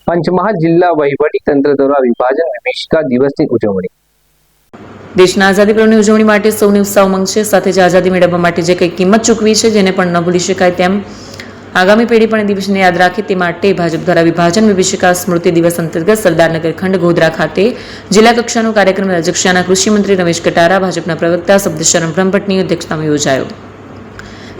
પંચમહાલ જિલ્લા વહીવટી તંત્ર દ્વારા વિભાજન વિભીષિકા દિવસની ઉજવણી. દેશના આઝાદી પર્વની ઉજવણી માટે સૌની ઉત્સાહ ઉમંગ છે. સાથે જ આઝાદી મેળવવા માટે જે કંઈ કિંમત ચૂકવી છે જેને પણ ન ભૂલી શકાય, તેમ આગામી પેઢી પણ એ દિવસને યાદ રાખે તે માટે ભાજપ દ્વારા વિભાજન વિભીષિકા સ્મૃતિ દિવસ અંતર્ગત સરદારનગર ખંડ ગોધરા ખાતે જિલ્લા કક્ષાનો કાર્યક્રમ રાજ્યકક્ષાના કૃષિ મંત્રી રમેશ કટારા, ભાજપના પ્રવક્તા શબ્દશરણ બ્રહ્મભટ્ટની અધ્યક્ષતામાં યોજાયો.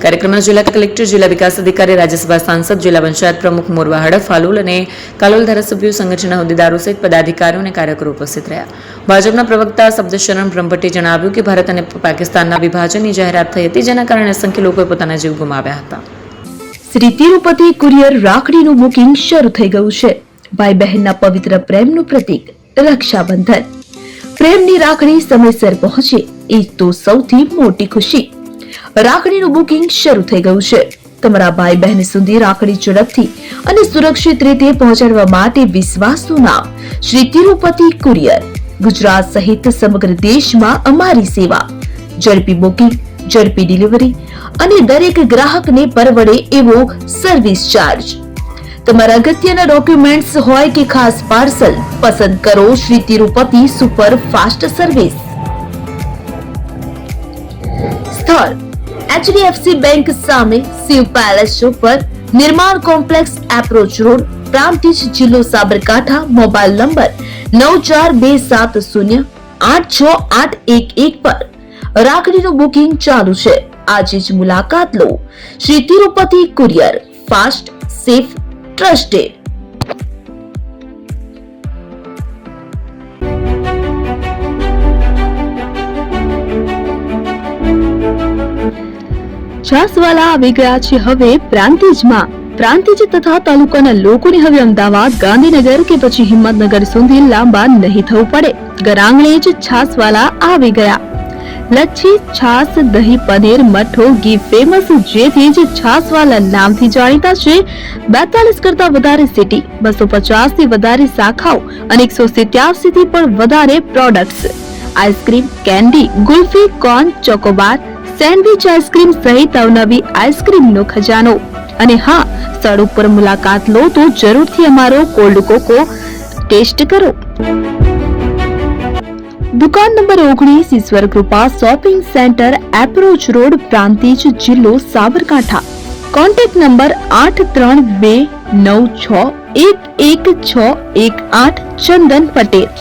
કાર્યક્રમમાં જિલ્લા કલેક્ટર, જિલ્લા વિકાસ અધિકારી, રાજ્યસભા સાંસદ, જિલ્લા પંચાયત પ્રમુખ મોરવા હડફ, હાલોલ અને કાલોલ ધારાસભ્યો, સંગઠનના હોદ્દેદારો સહિત પદાધિકારીઓ અને કાર્યકરો ઉપસ્થિત રહ્યા. ભાજપના પ્રવક્તા શબ્દશરણ બ્રહ્મભટ્ટે જણાવ્યું કે ભારત અને પાકિસ્તાનના વિભાજનની જાહેરાત થઈ હતી, જેના કારણે અસંખ્ય લોકોએ પોતાના જીવ ગુમાવ્યા હતા. શ્રી તિરુપતિ કુરિયર રાખડીનું બુકિંગ શરૂ થઈ ગયું છે. ભાઈ બહેનના પવિત્ર પ્રેમનું પ્રતીક રક્ષાબંધન. પ્રેમની રાખડી સમયસર પહોંચે એ તો સૌથી મોટી ખુશી. રાખડીનું બુકિંગ શરૂ થઈ ગયું છે. તમારા ભાઈ બહેન સુધી રાખડી ઝડપથી અને સુરક્ષિત રીતે પહોંચાડવા માટે વિશ્વાસનું નામ શ્રી તિરુપતિ કુરિયર. ગુજરાત સહિત સમગ્ર દેશમાં અમારી સેવા. ઝડપી બુકિંગ, ઝડપી ડિલિવરી અને દરેક ગ્રાહકને પરવડે એવો સર્વિસ ચાર્જ. તમારા અગત્યના ડોક્યુમેન્ટ્સ હોય કે ખાસ પાર્સલ, પસંદ કરો Shri Tirupati super fast service. સ્થળ HDFC બેંક સામે, શિવ પેલેસ ઉપર, નિર્માણ કોમ્પ્લેક્સ, એપ્રોચ રોડ, પ્રાંતિજ, જિલ્લો સાબરકાંઠા. મોબાઈલ નંબર 9427086811 પર રાખડીનું બુકિંગ ચાલુ છે. આજે જ મુલાકાત લો. Shri Tirupati courier, fast, safe, trusted. છાસવાલા આવી ગયા છે હવે પ્રાંતિજમાં. પ્રાંતિજ તથા તાલુકાના લોકોને હવે અમદાવાદ, ગાંધીનગર કે પછી હિંમતનગર સુધી લાંબા નહીં થવું પડે. ઘર આંગણે જ છાસવાલા આવી ગયા. લચ્છી, છાસ, દહીં, પનીર, મઠો, ઘી ફેમસ, જેથી જ છાસવાલા નામથી જાણીતા છે. 42 કરતા વધારે સિટી, 250 થી વધારે શાખાઓ અને 187 થી પણ વધારે products. Ice cream, candy, kulfi, corn, Chocobar, sandwich ice cream સહિત અવનવી આઈસ્ક્રીમનો ખજાનો. અને હા, સ્થળ ઉપર મુલાકાત લો તો જરૂરથી અમારો કોલ્ડ કોકો ટેસ્ટ કરો. દુકાન number 19, Ishwar Krupa shopping centre, approach road, Prantij, જિલ્લો સાબરકાંઠા. Contact number 8329611618. ચંદન પટેલ.